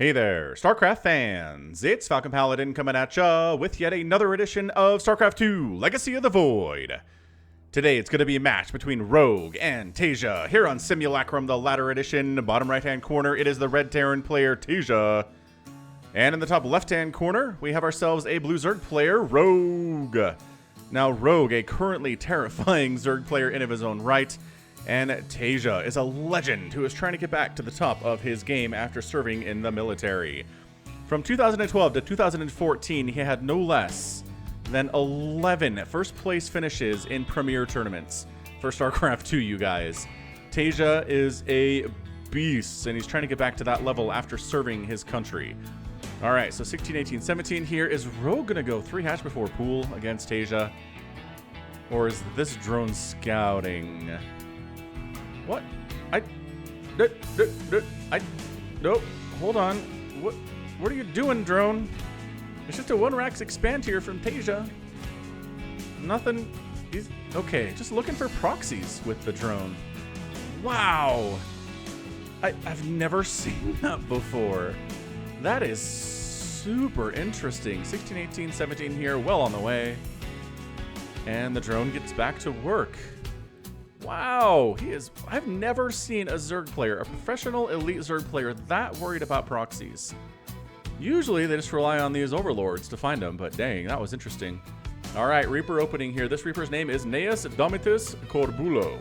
Hey there, StarCraft fans! It's Falcon Paladin coming at ya with yet another edition of StarCraft 2 Legacy of the Void. Today it's going to be a match between Rogue and Taeja here on Simulacrum, the latter edition. Bottom right-hand corner, it is the red Terran player, Taeja. And in the top left-hand corner, we have ourselves a blue Zerg player, Rogue. Now, Rogue, a currently terrifying Zerg player in of his own right, and Taeja is a legend who is trying to get back to the top of his game after serving in the military. From 2012 to 2014, he had no less than 11 first-place finishes in premier tournaments for StarCraft 2, you guys. Taeja is a beast, and he's trying to get back to that level after serving his country. All right, so 16, 18, 17 here. Is Rogue going to go 3 hatch before pool against Taeja? Or is this drone scouting? What? Nope. Hold on. What are you doing, drone? It's just a 1-Rax expand here from Taeja. Nothing. He's okay. Just looking for proxies with the drone. Wow. I've never seen that before. That is super interesting. 16, 18, 17 here, well on the way. And the drone gets back to work. Wow, I've never seen a Zerg player, a professional elite Zerg player, that worried about proxies. Usually they just rely on these overlords to find them, but dang, that was interesting. All right, Reaper opening here. This Reaper's name is Gnaeus Domitus Corbulo.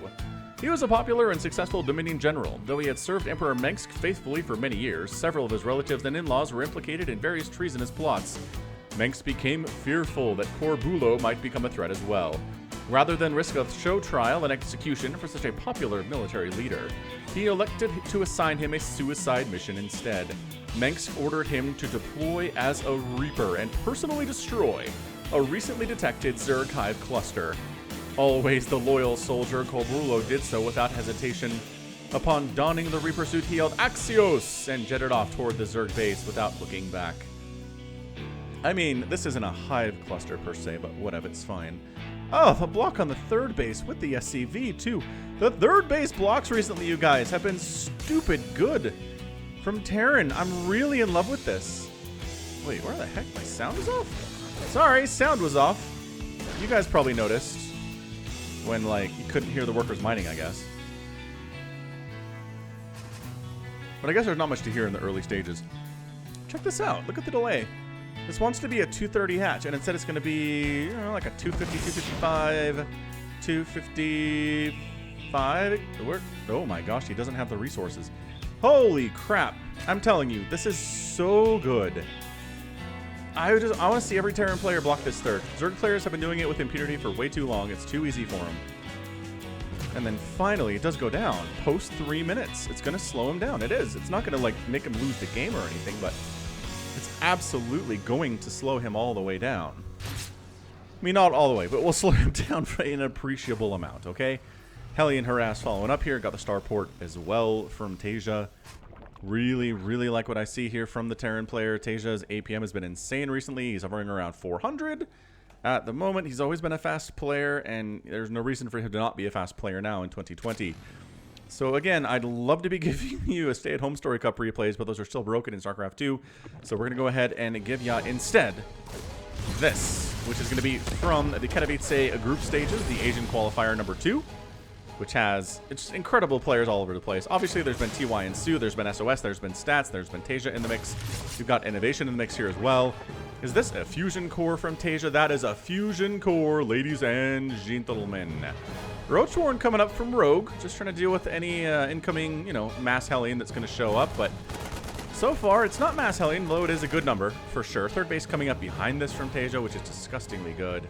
He was a popular and successful Dominion general. Though he had served Emperor Mengsk faithfully for many years, several of his relatives and in-laws were implicated in various treasonous plots. Mengsk became fearful that Corbulo might become a threat as well. Rather than risk a show trial and execution for such a popular military leader, he elected to assign him a suicide mission instead. Mengsk ordered him to deploy as a Reaper and personally destroy a recently detected Zerg hive cluster. Always the loyal soldier, Corbulo did so without hesitation. Upon donning the Reaper suit, he yelled Axios and jetted off toward the Zerg base without looking back. I mean, this isn't a hive cluster per se, but whatever, it's fine. Oh, the block on the third base with the SCV, too. The third base blocks recently, you guys, have been stupid good from Terran. I'm really in love with this. Wait, where the heck? My sound is off? Sorry, sound was off. You guys probably noticed when, like, you couldn't hear the workers mining, I guess. But I guess there's not much to hear in the early stages. Check this out. Look at the delay. This wants to be a 230 hatch, and instead it's going to be, you know, like a 250, 255, 255. Oh my gosh, he doesn't have the resources. Holy crap. I'm telling you, this is so good. I want to see every Terran player block this third. Zerg players have been doing it with impunity for way too long. It's too easy for them. And then finally, it does go down. Post 3 minutes. It's going to slow him down. It is. It's not going to, like, make him lose the game or anything, but it's absolutely going to slow him all the way down. I mean, not all the way, but we'll slow him down for an appreciable amount, okay? Hellion Harass following up here. Got the starport as well from Taeja. Really, really like what I see here from the Terran player. Taeja's APM has been insane recently. He's hovering around 400 at the moment. He's always been a fast player, and there's no reason for him to not be a fast player now in 2020. So again, I'd love to be giving you a Stay-at-Home Story Cup replays, but those are still broken in StarCraft 2. So we're going to go ahead and give ya instead this, which is going to be from the Katowice group stages, the Asian qualifier number 2, which has it's incredible players all over the place. Obviously, there's been TY and Sue, there's been SOS, there's been Stats, there's been Taeja in the mix. You've got Innovation in the mix here as well. Is this a Fusion Core from Taeja? That is a Fusion Core, ladies and gentlemen. Roachwarren coming up from Rogue, just trying to deal with any incoming, you know, mass Hellion that's going to show up, but so far it's not mass Hellion, though it is a good number for sure. Third base coming up behind this from Taeja, which is disgustingly good.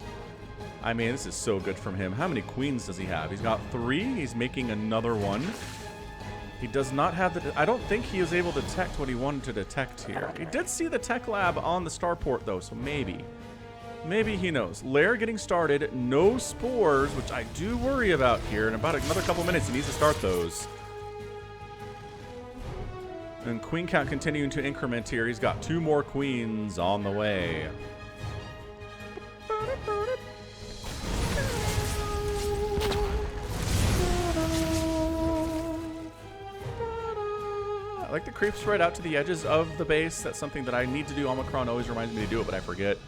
I mean, this is so good from him. How many queens does he have? He's got 3. He's making another one. He does not have the... I don't think he was able to detect what he wanted to detect here. He did see the tech lab on the starport, though, so maybe. Maybe he knows. Lair getting started. No spores, which I do worry about here. In about another couple minutes, he needs to start those. And queen count continuing to increment here. He's got 2 more queens on the way. I like the creeps right out to the edges of the base. That's something that I need to do. Omicron always reminds me to do it, but I forget.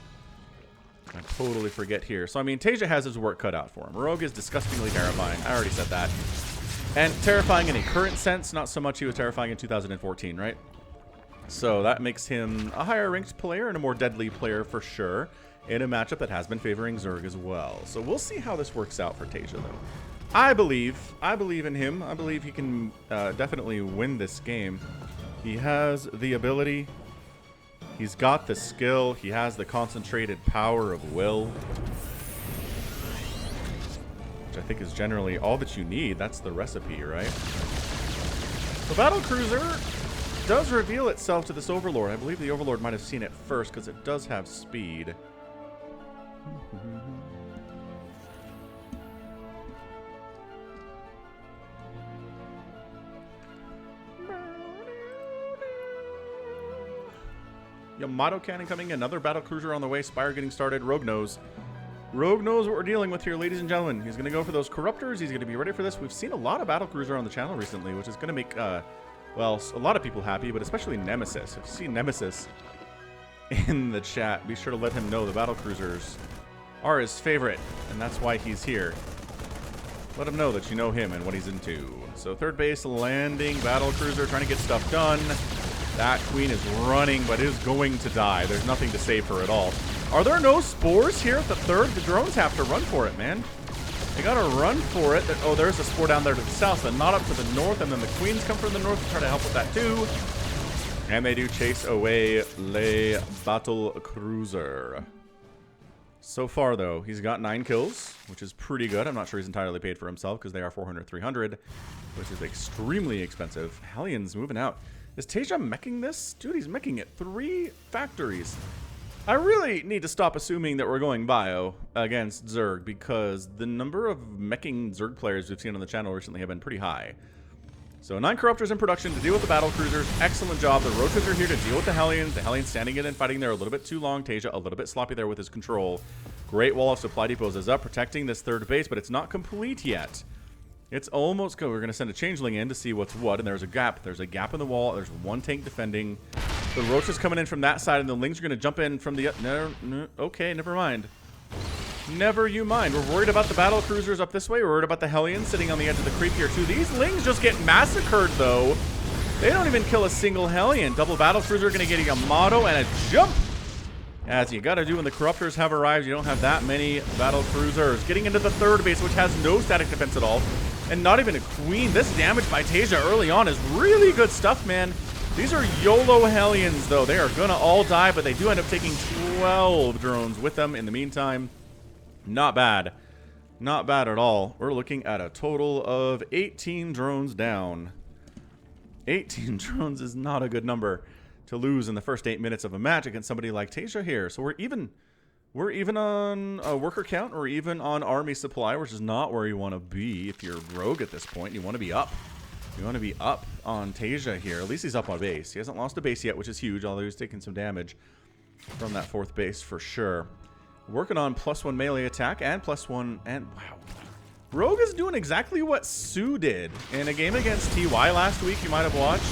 I totally forget here. So, I mean, Taeja has his work cut out for him. Rogue is disgustingly terrifying. I already said that. And terrifying in a current sense, not so much he was terrifying in 2014, right? So that makes him a higher ranked player and a more deadly player for sure, in a matchup that has been favoring Zerg as well. So we'll see how this works out for Taeja, though. I believe in him. I believe he can definitely win this game. He has the ability. He's got the skill. He has the concentrated power of will, which I think is generally all that you need. That's the recipe, right? The battle cruiser does reveal itself to this overlord. I believe the overlord might have seen it first because it does have speed. Yamato cannon coming in. Another battle cruiser on the way. Spire getting started. Rogue knows. Rogue knows what we're dealing with here, ladies and gentlemen. He's going to go for those corruptors. He's going to be ready for this. We've seen a lot of battle cruiser on the channel recently, which is going to make, well, a lot of people happy, but especially Nemesis. If you see Nemesis in the chat, be sure to let him know the battle cruisers are his favorite, and that's why he's here. Let him know that you know him and what he's into. So third base landing, battle cruiser trying to get stuff done. That queen is running, but is going to die. There's nothing to save her at all. Are there no spores here at the third? The drones have to run for it, man. They gotta run for it. Oh, there's a spore down there to the south, but not up to the north. And then the queens come from the north to try to help with that too. And they do chase away Le Battle Cruiser. So far, though, he's got 9 kills, which is pretty good. I'm not sure he's entirely paid for himself because they are 400, 300, which is extremely expensive. Hellions moving out. Is Taeja meching this? Dude, he's meching it. 3 factories. I really need to stop assuming that we're going bio against Zerg because the number of meching Zerg players we've seen on the channel recently have been pretty high. So 9 Corruptors in production to deal with the battle cruisers. Excellent job. The Roaches are here to deal with the Hellions. The Hellions standing in and fighting there a little bit too long. Taeja a little bit sloppy there with his control. Great wall of supply depots is up, protecting this third base, but it's not complete yet. It's almost good. We're going to send a changeling in to see what's what, and there's a gap. There's a gap in the wall. There's 1 tank defending. The Roaches coming in from that side, and the Lings are going to jump in from the... No, okay, never mind. Never you mind. We're worried about the battle cruisers up this way. We're worried about the Hellions sitting on the edge of the creep here, too. These Lings just get massacred, though. They don't even kill a single Hellion. Double battle cruiser going to get a Yamato and a jump. As you got to do when the Corruptors have arrived. You don't have that many battle cruisers. Getting into the third base, which has no static defense at all. And not even a queen. This damage by Taeja early on is really good stuff, man. These are YOLO Hellions, though. They are going to all die, but they do end up taking 12 drones with them in the meantime. Not bad. Not bad at all. We're looking at a total of 18 drones down. 18 drones is not a good number to lose in the first 8 minutes of a match against somebody like Taeja here. So we're even on a worker count. We're even on army supply, which is not where you want to be if you're rogue at this point. You want to be up. You want to be up on Taeja here. At least he's up on base. He hasn't lost a base yet, which is huge, although he's taking some damage from that 4th base for sure. Working on +1 melee attack and +1, and wow. Rogue is doing exactly what Sue did in a game against TY last week. You might have watched.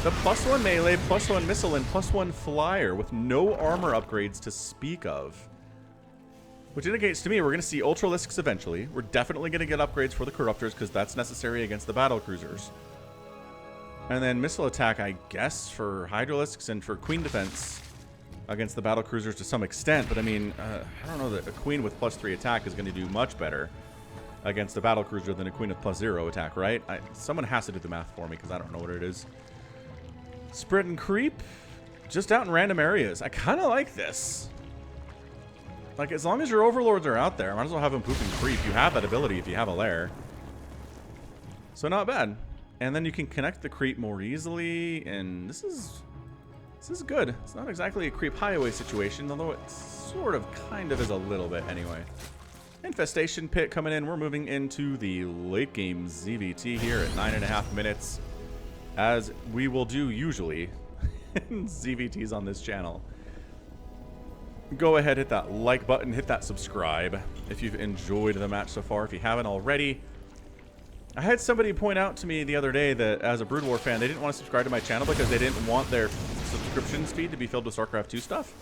The +1 melee, +1 missile, and +1 flyer with no armor upgrades to speak of. Which indicates to me we're going to see Ultralisks eventually. We're definitely going to get upgrades for the Corruptors because that's necessary against the battle cruisers. And then missile attack, I guess, for Hydralisks and for Queen defense against the battle cruisers to some extent. But I mean, I don't know that a Queen with +3 attack is going to do much better against the battle cruiser than a Queen with +0 attack, right? Someone has to do the math for me because I don't know what it is. Spread and creep, just out in random areas. I kind of like this. Like, as long as your overlords are out there, might as well have them poop and creep. You have that ability if you have a lair. So not bad. And then you can connect the creep more easily, and this is good. It's not exactly a creep highway situation, although it sort of kind of is a little bit anyway. Infestation pit coming in. We're moving into the late game ZVT here at 9.5 minutes, as we will do usually in ZVTs on this channel. Go ahead, hit that like button, hit that subscribe if you've enjoyed the match so far. If you haven't already, I had somebody point out to me the other day that as a Brood War fan, they didn't want to subscribe to my channel because they didn't want their subscriptions feed to be filled with StarCraft 2 stuff.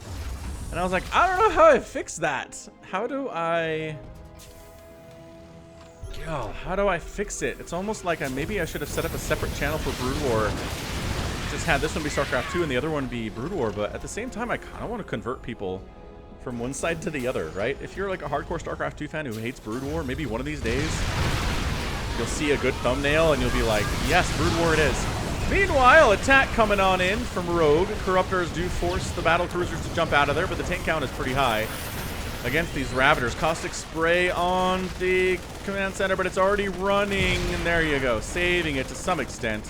And I was like, I don't know how I fix that. How do I fix it? It's almost like maybe I should have set up a separate channel for Brood War. Just had this one be StarCraft 2 and the other one be Brood War. But at the same time, I kind of want to convert people from one side to the other, right? If you're like a hardcore StarCraft 2 fan who hates Brood War, maybe one of these days you'll see a good thumbnail and you'll be like, yes, Brood War it is. Meanwhile, attack coming on in from Rogue. Corruptors do force the battle cruisers to jump out of there, but the tank count is pretty high against these Ravagers. Caustic Spray on the command center, but it's already running, and there you go, saving it to some extent.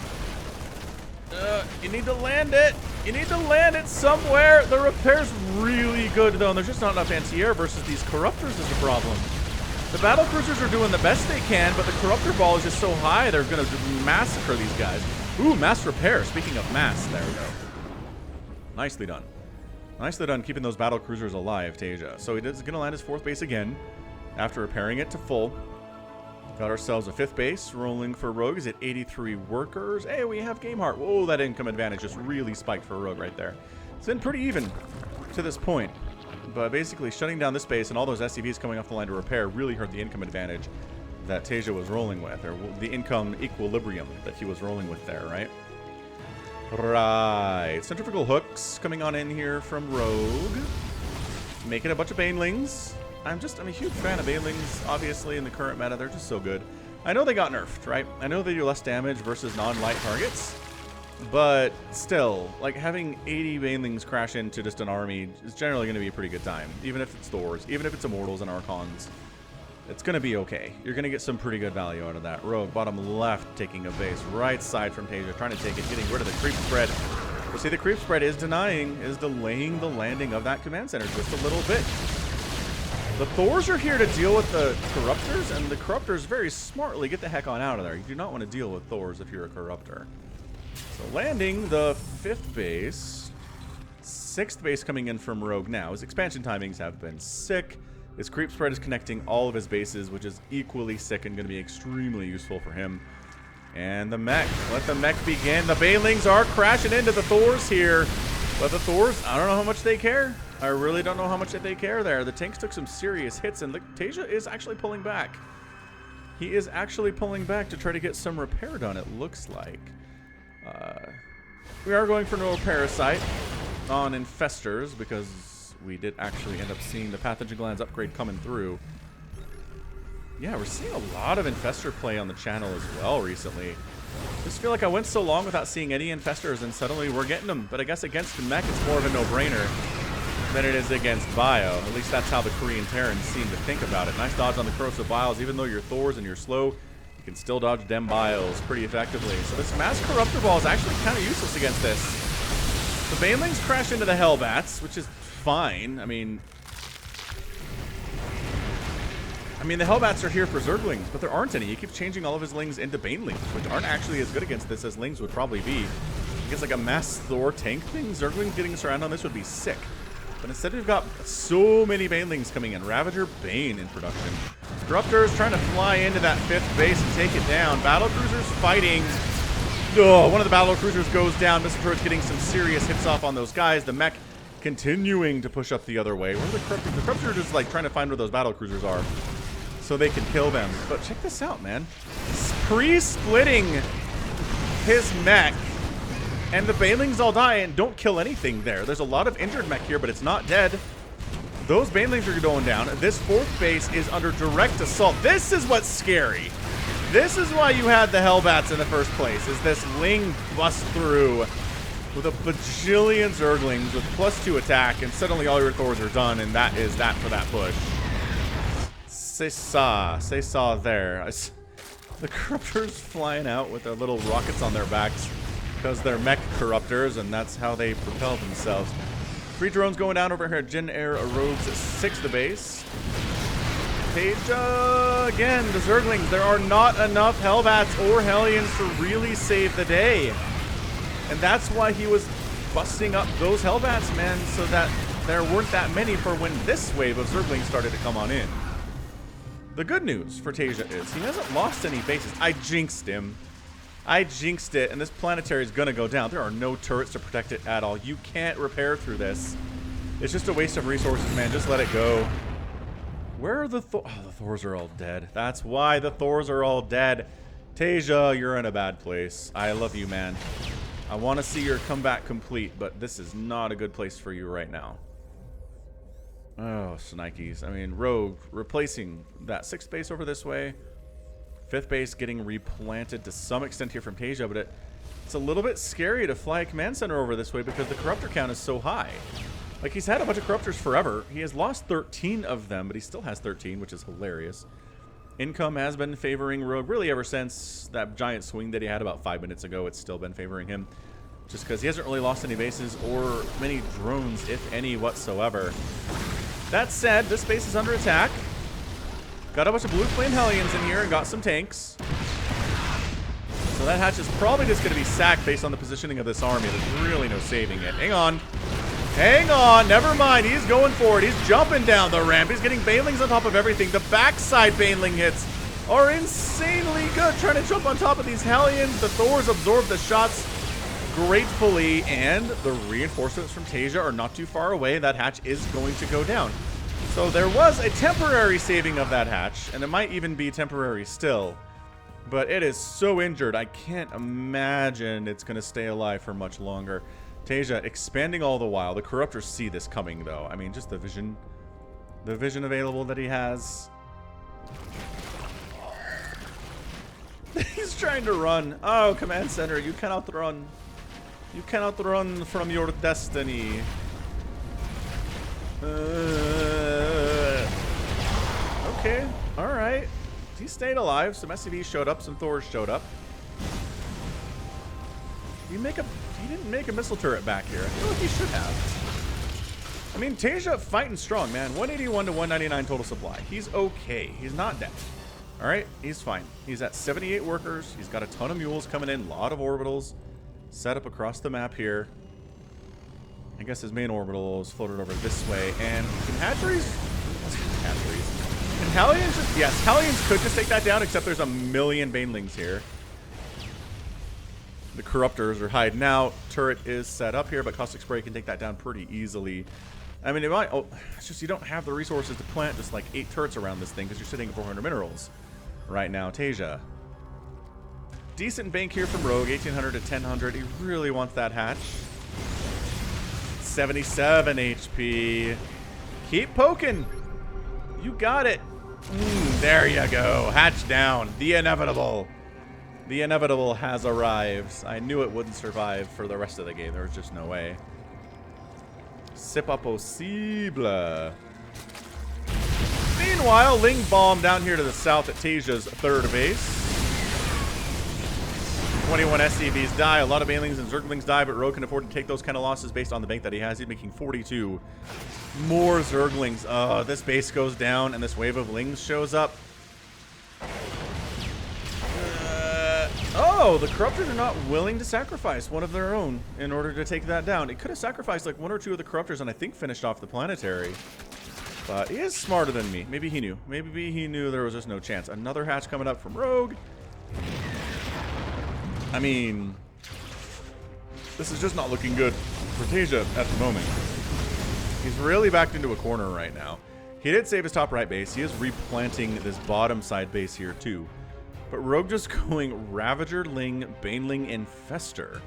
You need to land it. You need to land it somewhere. The repair's really good, though, and there's just not enough anti-air versus these Corruptors is a problem. The battle cruisers are doing the best they can, but the Corruptor ball is just so high, they're going to massacre these guys. Ooh, mass repair. Speaking of mass, there we go. Nicely done. Nicely done keeping those battle cruisers alive, Taeja. So he is going to land his 4th base again after repairing it to full. Got ourselves a 5th base rolling for Rogue. Is at 83 workers. Hey, we have Game Heart. Whoa, that income advantage just really spiked for Rogue right there. It's been pretty even to this point. But basically, shutting down this base and all those SCVs coming off the line to repair really hurt the income advantage that Taeja was rolling with, or the income equilibrium that he was rolling with there, right? Right. Centrifugal hooks coming on in here from Rogue. Making a bunch of Banelings. I'm a huge fan of Banelings, obviously, in the current meta. They're just so good. I know they got nerfed, right? I know they do less damage versus non-light targets. But still, like, having 80 Banelings crash into just an army is generally going to be a pretty good time. Even if it's Thors, even if it's Immortals and Archons. It's going to be okay. You're going to get some pretty good value out of that. Rogue, bottom left, taking a base. Right side from Taeja, trying to take it, getting rid of the creep spread. But see, the creep spread is delaying the landing of that command center just a little bit. The Thors are here to deal with the Corruptors, and the Corruptors very smartly get the heck on out of there. You do not want to deal with Thors if you're a Corruptor. So landing the 5th base. 6th base coming in from Rogue now. His expansion timings have been sick. His creep spread is connecting all of his bases, which is equally sick and going to be extremely useful for him. And the mech. Let the mech begin. The Banelings are crashing into the Thors here. But the Thors, I don't know how much they care. I really don't know how much they care there. The tanks took some serious hits, and Taeja is actually pulling back. He is actually pulling back to try to get some repair done, it looks like. We are going for no parasite on Infestors because we did actually end up seeing the Pathogen Glands upgrade coming through. Yeah, we're seeing a lot of Infestor play on the channel as well recently. I just feel like I went so long without seeing any Infestors, and suddenly we're getting them. But I guess against the mech, it's more of a no-brainer than it is against Bio. At least that's how the Korean Terrans seem to think about it. Nice dodge on the Corrosive Biles. Even though you're Thors and you're slow, you can still dodge dem Biles pretty effectively. So this Mass Corruptor Ball is actually kind of useless against this. The Banelings crash into the Hellbats, which is fine. I mean, the Hellbats are here for Zerglings, but there aren't any. He keeps changing all of his Lings into Banelings, which aren't actually as good against this as Lings would probably be. I guess like a Mass Thor tank thing, Zerglings getting surrounded on this would be sick. But instead we've got so many Banelings coming in. Ravager Bane in production. Corruptors trying to fly into that 5th base and take it down. Battle Cruisers fighting. Oh, one of the Battle Cruisers goes down. Mr. Turret's getting some serious hits off on those guys. The mech continuing to push up the other way. Where are the Corruptors? The Corruptors are just like trying to find where those Battle Cruisers are so they can kill them. But check this out, man. Pre-splitting his mech. And the Banelings all die and don't kill anything there. There's a lot of injured mech here, but it's not dead. Those Banelings are going down. This 4th base is under direct assault. This is what's scary. This is why you had the Hellbats in the first place, is this Ling bust through with a bajillion Zerglings with +2 attack, and suddenly all your Thors are done, and that is that for that push. C'est ça there. The Corruptors flying out with their little rockets on their backs because they're mech Corruptors, and that's how they propel themselves. 3 drones going down over here. Jin Air Rogues at 6 the base. Taeja, again, the Zerglings. There are not enough Hellbats or Hellions to really save the day. And that's why he was busting up those Hellbats, man, so that there weren't that many for when this wave of Zerglings started to come on in. The good news for Taeja is he hasn't lost any bases. I jinxed him. I jinxed it, and this planetary is going to go down. There are no turrets to protect it at all. You can't repair through this. It's just a waste of resources, man. Just let it go. Where are the Thor? Oh, the Thors are all dead. That's why the Thors are all dead. Taeja, you're in a bad place. I love you, man. I want to see your comeback complete, but this is not a good place for you right now. Oh, Snikes. I mean, Rogue replacing that 6th base over this way. 5th base getting replanted to some extent here from Taeja, but it's a little bit scary to fly a command center over this way because the corruptor count is so high. Like, he's had a bunch of corruptors forever. He has lost 13 of them, but he still has 13, which is hilarious. Income has been favoring Rogue really ever since that giant swing that he had about 5 minutes ago. It's still been favoring him just because he hasn't really lost any bases or many drones, if any, whatsoever. That said, this base is under attack. Got a bunch of blue flame Hellions in here and got some tanks. So that hatch is probably just going to be sacked based on the positioning of this army. There's really no saving it. Hang on. Hang on. Never mind. He's going for it. He's jumping down the ramp. He's getting Banelings on top of everything. The backside Baneling hits are insanely good. Trying to jump on top of these Hellions. The Thors absorb the shots gratefully, and the reinforcements from Taeja are not too far away. That hatch is going to go down. So there was a temporary saving of that hatch, and it might even be temporary still. But it is so injured, I can't imagine it's going to stay alive for much longer. Taeja expanding all the while. The Corruptors see this coming, though. I mean, just the vision available that he has. He's trying to run. Oh, Command Center, you cannot run. You cannot run from your destiny. Okay, alright. He stayed alive. Some SCVs showed up, some Thors showed up. He didn't make a missile turret back here. I feel like he should have. I mean, Taeja fighting strong, man. 181 to 199 total supply. He's okay. He's not dead. Alright, he's fine. He's at 78 workers. He's got a ton of mules coming in, a lot of orbitals set up across the map here. I guess his main orbital is floated over this way. And can hatcheries? Can Hellions just... Yes, Hellions could just take that down, except there's a million Banelings here. The Corruptors are hiding out. Turret is set up here, but Caustic Spray can take that down pretty easily. I mean, it might... Oh, it's just you don't have the resources to plant just like 8 turrets around this thing because you're sitting at 400 minerals right now. Taeja. Decent bank here from Rogue, 1800 to 1000. He really wants that hatch. 77 HP. Keep poking. You got it. There you go. Hatch down. The inevitable. The inevitable has arrived. I knew it wouldn't survive for the rest of the game. There was just no way. C'est pas possible. Meanwhile, Ling Bomb down here to the south at Taeja's 3rd base. 21 SCVs die. A lot of Banelings and Zerglings die, but Rogue can afford to take those kind of losses based on the bank that he has. He's making 42. More Zerglings. This base goes down, and this wave of Lings shows up. Oh, the Corruptors are not willing to sacrifice one of their own in order to take that down. It could have sacrificed like 1 or 2 of the Corruptors and I think finished off the planetary. But he is smarter than me. Maybe he knew. Maybe he knew there was just no chance. Another hatch coming up from Rogue. I mean, this is just not looking good for Taeja at the moment. He's really backed into a corner right now. He did save his top right base. He is replanting this bottom side base here too. But Rogue just going Ravager, Ling, Baneling, Infestor.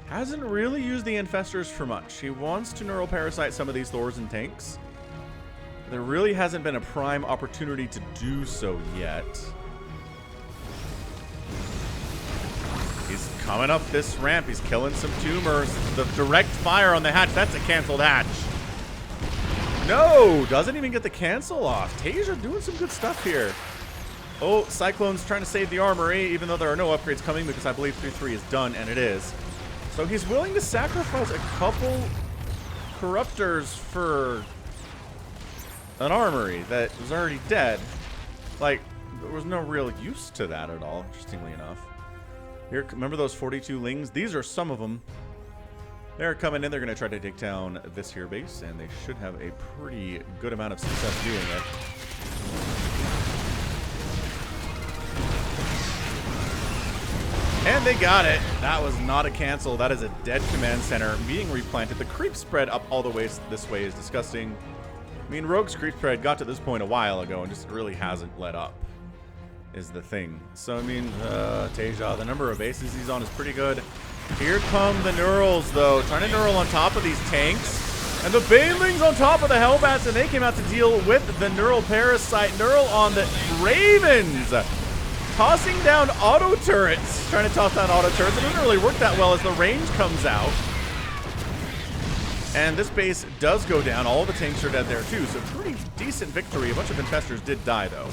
Hasn't really used the Infestors for much. He wants to Neural Parasite some of these Thors and tanks. There really hasn't been a prime opportunity to do so yet. He's coming up this ramp. He's killing some tumors. The direct fire on the hatch. That's a canceled hatch. No, doesn't even get the cancel off. Taeja doing some good stuff here. Oh, Cyclone's trying to save the armory, even though there are no upgrades coming because I believe 3-3 is done, and it is. So he's willing to sacrifice a couple Corruptors for an armory that was already dead. Like, there was no real use to that at all, interestingly enough. Here, remember those 42 Lings? These are some of them. They're coming in. They're going to try to take down this here base, and they should have a pretty good amount of success doing it. And they got it. That was not a cancel. That is a dead command center being replanted. The creep spread up all the way this way is disgusting. I mean, Rogue's creep spread got to this point a while ago and just really hasn't let up, is the thing. So, I mean, Taeja, the number of bases he's on is pretty good. Here come the Neurals, though, trying to Neural on top of these tanks. And the Banelings on top of the Hellbats, and they came out to deal with the Neural Parasite. Neural on the Ravens. Tossing down auto turrets. Trying to toss down auto turrets. It doesn't really work that well as the range comes out. And this base does go down. All the tanks are dead there too. So pretty decent victory. A bunch of infestors did die though.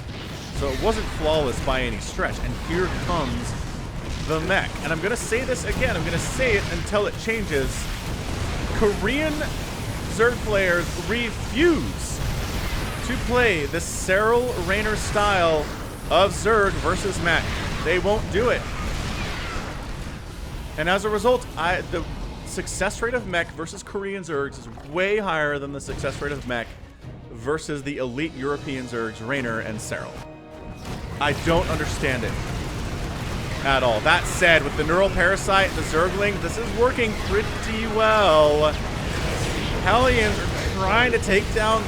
So it wasn't flawless by any stretch. And here comes the mech. And I'm going to say this again. I'm going to say it until it changes. Korean Zerg players refuse to play the Cyril Raynor style of Zerg versus mech. They won't do it. And as a result, the success rate of mech versus Korean Zergs is way higher than the success rate of mech versus the elite European Zergs, Raynor and Cyril. I don't understand it at all. That said, with the Neural Parasite, the Zergling, this is working pretty well. Hellions are trying to take down.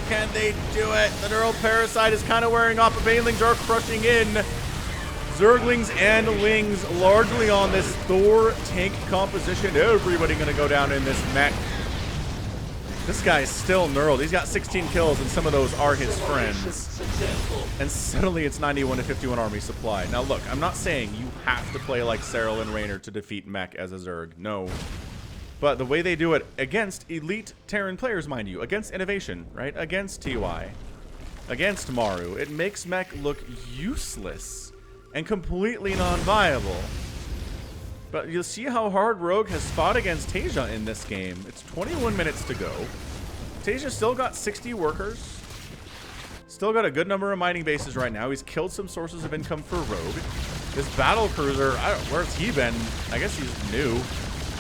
Can they do it? The Neural Parasite is kind of wearing off, but Banelings are crushing in. Zerglings and Lings largely on this Thor tank composition. Everybody going to go down in this mech. This guy is still knurled. He's got 16 kills, and some of those are his friends. And suddenly it's 91 to 51 army supply. Now look, I'm not saying you have to play like Cyril and Raynor to defeat mech as a Zerg. No. But the way they do it against elite Terran players, mind you, against Innovation, right? Against TY, against Maru, it makes mech look useless and completely non-viable. But you'll see how hard Rogue has fought against Taeja in this game. It's 21 minutes to go. Taeja still got 60 workers. Still got a good number of mining bases right now. He's killed some sources of income for Rogue. This battle cruiser, where's he been? I guess he's new.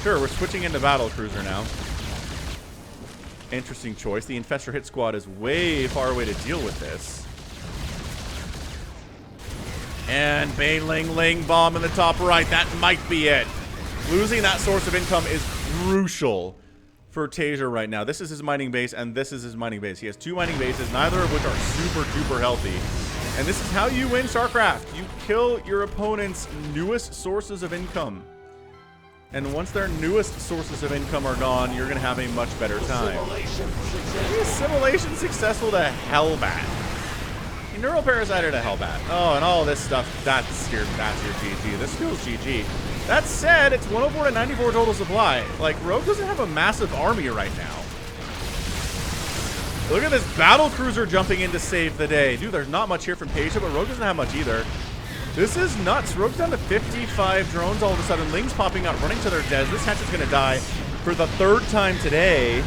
Sure, we're switching into battle cruiser now. Interesting choice. The Infestor hit squad is way far away to deal with this. And Baneling Ling bomb in the top right. That might be it. Losing that source of income is crucial for Taeja right now. This is his mining base, and this is his mining base. He has two mining bases, neither of which are super duper healthy. And this is how you win StarCraft. You kill your opponent's newest sources of income. And once their newest sources of income are gone, you're going to have a much better time. Simulation successful to Hellbat. Neural Parasite to Hellbat. Oh, and all this stuff, that's your GG. This feels GG. That said, it's 104 to 94 total supply. Like, Rogue doesn't have a massive army right now. Look at this battle cruiser jumping in to save the day. Dude, there's not much here from Taeja, but Rogue doesn't have much either. This is nuts. Rogue's down to 55 drones all of a sudden. Ling's popping out, running to their deaths. This hatch is going to die for the third time today.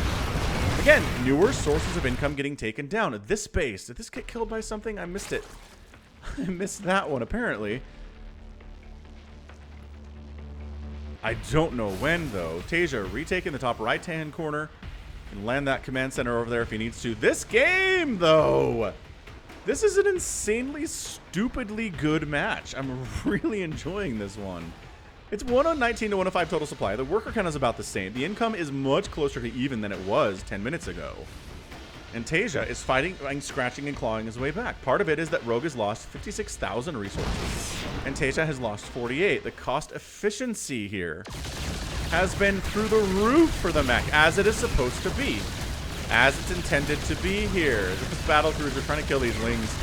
Again, newer sources of income getting taken down. This base, did this get killed by something? I missed it. I missed that one, apparently. I don't know when, though. Taeja retaking the top right-hand corner. Can land that command center over there if he needs to. This game, though! This is an insanely, stupidly good match. I'm really enjoying this one. It's 119 to 105 total supply. The worker count is about the same. The income is much closer to even than it was 10 minutes ago. And Taeja is fighting, scratching, and clawing his way back. Part of it is that Rogue has lost 56,000 resources. And Taeja has lost 48. The cost efficiency here has been through the roof for the mech, as it is supposed to be. As it's intended to be here. This battle cruiser trying to kill these Lings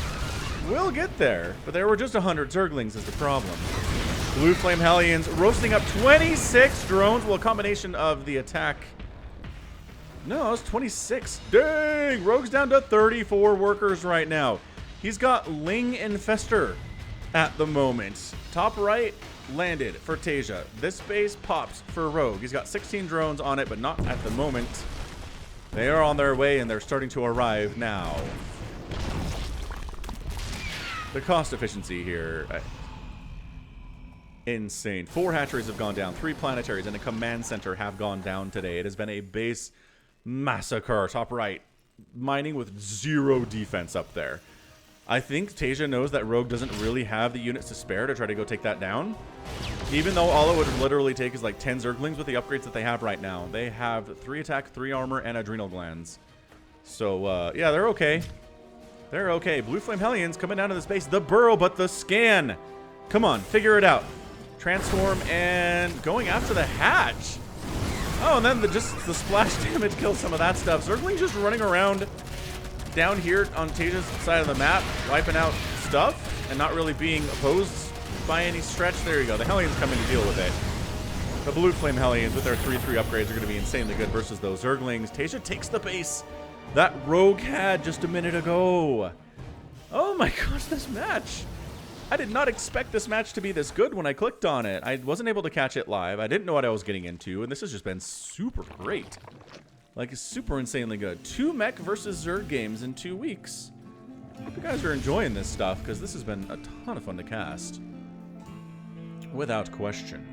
will get there. But there were just 100 Zerglings is the problem. Blue Flame Hellions roasting up 26 drones. Well, a combination of the attack. No, it's 26. Dang! Rogue's down to 34 workers right now. He's got Ling Infestor at the moment. Top right landed for Taeja. This base pops for Rogue. He's got 16 drones on it, but not at the moment. They are on their way, and they're starting to arrive now. The cost efficiency here, insane. 4 hatcheries have gone down, 3 planetaries, and a command center have gone down today. It has been a base massacre. Top right, mining with 0 defense up there. I think Taeja knows that Rogue doesn't really have the units to spare to try to go take that down. Even though all it would literally take is like 10 Zerglings with the upgrades that they have right now. They have 3 attack, 3 armor, and adrenal glands. So, yeah, they're okay. They're okay. Blue Flame Hellions coming down to this base. The burrow, but the scan. Come on, figure it out. Transform and going after the hatch. Oh, and then just the splash damage kills some of that stuff. Zergling's just running around down here on Taeja's side of the map, wiping out stuff and not really being opposed by any stretch. There you go. The Hellions come in to deal with it. The Blue Flame Hellions with their 3/3 upgrades are going to be insanely good versus those Zerglings. Taeja takes the base that Rogue had just a minute ago. Oh my gosh, this match. I did not expect this match to be this good when I clicked on it. I wasn't able to catch it live. I didn't know what I was getting into, and this has just been super great. Like, super insanely good. 2 mech versus Zerg games in 2 weeks. Hope you guys are enjoying this stuff, because this has been a ton of fun to cast. Without question.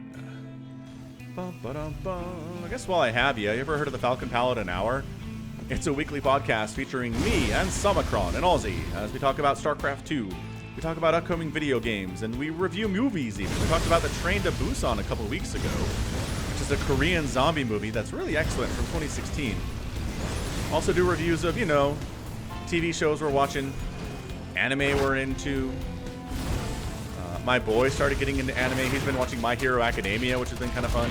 I guess while I have you ever heard of the Falcon Paladin Hour? It's a weekly podcast featuring me and Simulacrum and Aussie as we talk about StarCraft 2. We talk about upcoming video games, and we review movies even. We talked about The Train to Busan a couple weeks ago, which is a Korean zombie movie that's really excellent from 2016. Also do reviews of, you know, TV shows we're watching, anime we're into. My boy started getting into anime. He's been watching My Hero Academia, which has been kind of fun.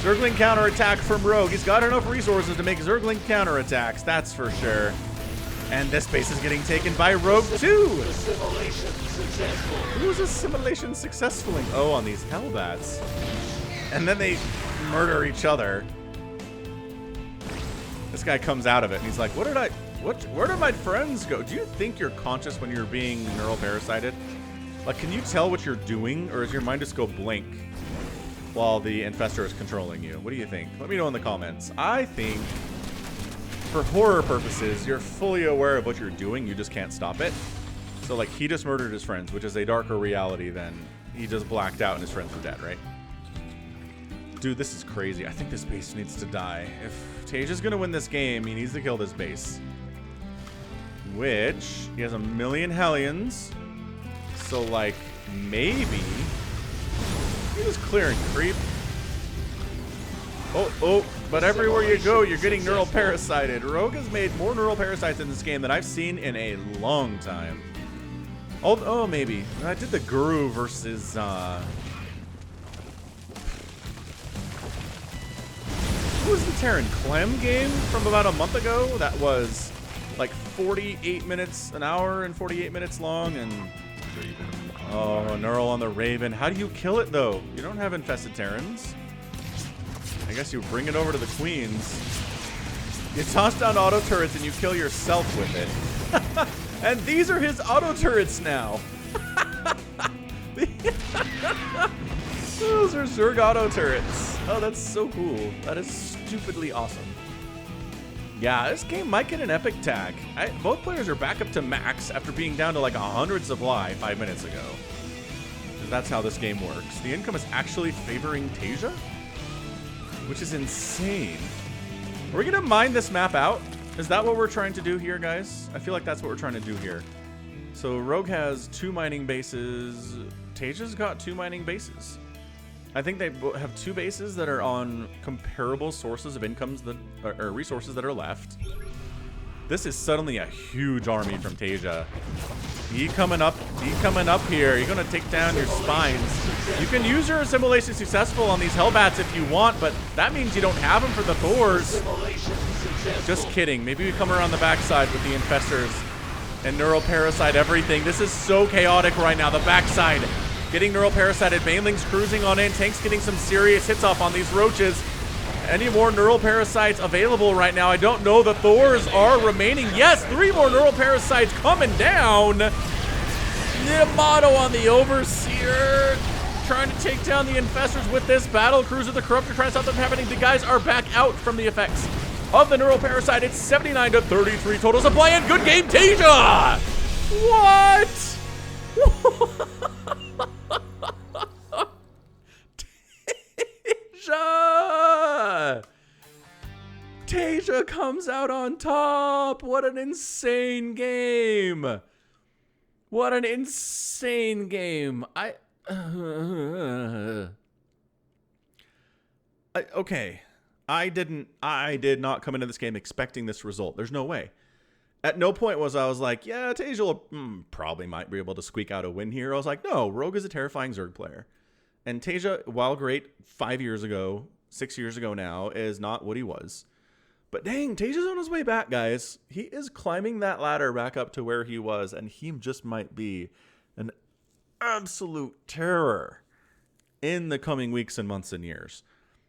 Zergling counterattack from Rogue. He's got enough resources to make Zergling counterattacks, that's for sure. And this base is getting taken by Rogue too. Who's assimilation successfully? Oh, on these Hellbats. And then they murder each other. This guy comes out of it and he's like, where did my friends go? Do you think you're conscious when you're being neural parasited? Like, can you tell what you're doing, or is your mind just go blank while the infestor is controlling you? What do you think? Let me know in the comments. I think, for horror purposes, you're fully aware of what you're doing, you just can't stop it. So, like, he just murdered his friends, which is a darker reality than he just blacked out and his friends were dead, right? Dude, this is crazy. I think this base needs to die. If Taeja's gonna win this game, he needs to kill this base. Which, he has 1,000,000 Hellions. So, like, maybe he was clearing creep. Oh, but everywhere you go, you're getting neural parasited. Rogue has made more neural parasites in this game than I've seen in a long time. Oh, maybe. I did the Guru versus, who was the Terran Clem game from about a month ago? That was, like, 48 minutes, an hour and 48 minutes long, and... Oh, neural on the Raven. How do you kill it, though? You don't have infested Terrans. I guess you bring it over to the Queens. You toss down auto turrets and you kill yourself with it. And these are his auto turrets now. Those are Zerg auto turrets. Oh, that's so cool. That is stupidly awesome. Yeah, this game might get an epic tag. Both players are back up to max after being down to like 100 supply 5 minutes ago. Because that's how this game works. The income is actually favoring Taeja, which is insane. Are we going to mine this map out? Is that what we're trying to do here, guys? I feel like that's what we're trying to do here. So Rogue has 2 mining bases. Taeja's got 2 mining bases. I think they have 2 bases that are on comparable sources of incomes that or resources that are left. This is suddenly a huge army from Taeja. He coming up here. You're gonna take down your spines. You can use your assimilation successful on these Hellbats if you want, but that means you don't have them for the Thors. Just kidding. Maybe we come around the backside with the infestors and neural parasite everything. This is so chaotic right now. The backside. Getting neural parasited, Banelings cruising on in, tanks getting some serious hits off on these roaches. Any more neural parasites available right now? I don't know. The Thors are remaining. Yes, 3 more neural parasites coming down. Yamato on the Overseer, trying to take down the infestors with this battle. Cruiser the Corruptor trying to stop them happening. The guys are back out from the effects of the neural parasite. It's 79 to 33 total supply, and good game, Taeja! What? Taeja comes out on top. What an insane game. What an insane game. Okay. I did not come into this game expecting this result. There's no way. At no point was I was like, yeah, Taeja will probably might be able to squeak out a win here. I was like, no, Rogue is a terrifying Zerg player. And Taeja, while great 5 years ago, 6 years ago now, is not what he was. But dang, Taeja's on his way back, guys. He is climbing that ladder back up to where he was, and he just might be an absolute terror in the coming weeks and months and years.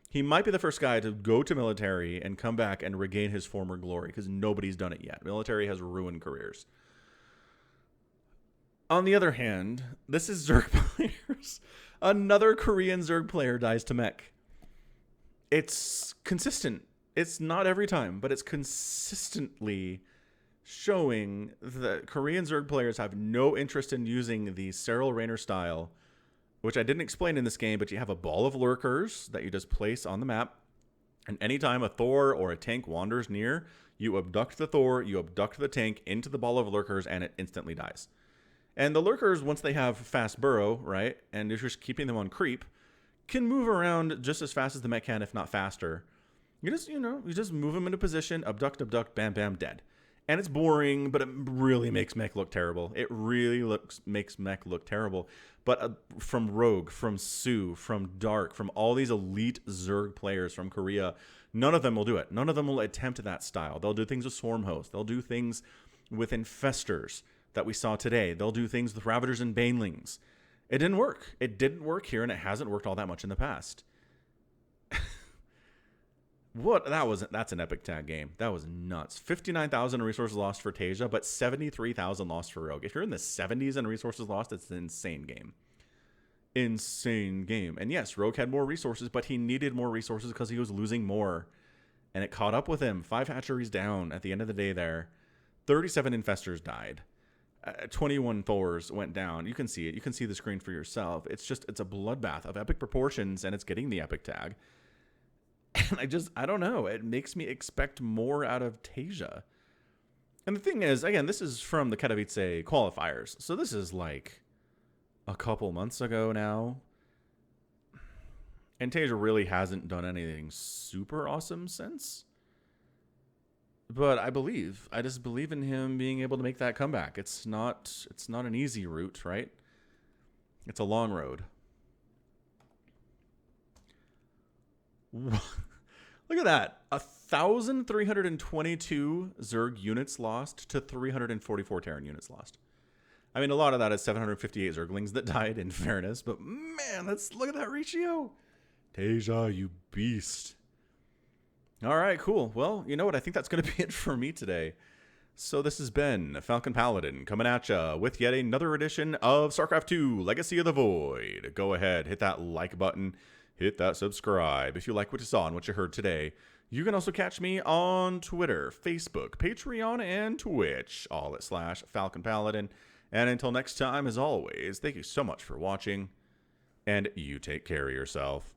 He might be the first guy to go to military and come back and regain his former glory, because nobody's done it yet. Military has ruined careers. On the other hand, this is Zerg players. Another Korean Zerg player dies to mech. It's consistent. It's not every time, but it's consistently showing that Korean Zerg players have no interest in using the Cyril Rayner style, which I didn't explain in this game, but you have a ball of lurkers that you just place on the map. And anytime a Thor or a tank wanders near, you abduct the Thor, you abduct the tank into the ball of lurkers, and it instantly dies. And the lurkers, once they have fast burrow, right, and you're just keeping them on creep, can move around just as fast as the mech can, if not faster. You just move them into position, abduct, bam, bam, dead. And it's boring, but it really makes mech look terrible. It really makes mech look terrible. But from Rogue, from Sue, from Dark, from all these elite Zerg players from Korea, none of them will do it. None of them will attempt that style. They'll do things with Swarm Host. They'll do things with Infestors that we saw today. They'll do things with Ravagers and Banelings. It didn't work. It didn't work here, and it hasn't worked all that much in the past. That's an epic tag game. That was nuts. 59,000 resources lost for Taeja, but 73,000 lost for Rogue. If you're in the 70s in resources lost, it's an insane game. Insane game. And yes, Rogue had more resources, but he needed more resources because he was losing more. And it caught up with him. 5 hatcheries down at the end of the day there. 37 infestors died. 21 Thors went down. You can see it. You can see the screen for yourself. It's a bloodbath of epic proportions, and it's getting the epic tag. And I don't know. It makes me expect more out of Taeja. And the thing is, again, this is from the Katowice qualifiers. So this is like a couple months ago now. And Taeja really hasn't done anything super awesome since. But I just believe in him being able to make that comeback. It's not an easy route, right? It's a long road. Look at that. 1,322 Zerg units lost to 344 Terran units lost. I mean, a lot of that is 758 Zerglings that died, in fairness. But man, look at that ratio. Taeja, you beast. All right, cool. Well, you know what? I think that's going to be it for me today. So this has been Falcon Paladin coming at ya with yet another edition of StarCraft 2 Legacy of the Void. Go ahead, hit that like button. Hit that subscribe if you like what you saw and what you heard today. You can also catch me on Twitter, Facebook, Patreon, and Twitch, all at /Falcon Paladin. And until next time, as always, thank you so much for watching, and you take care of yourself.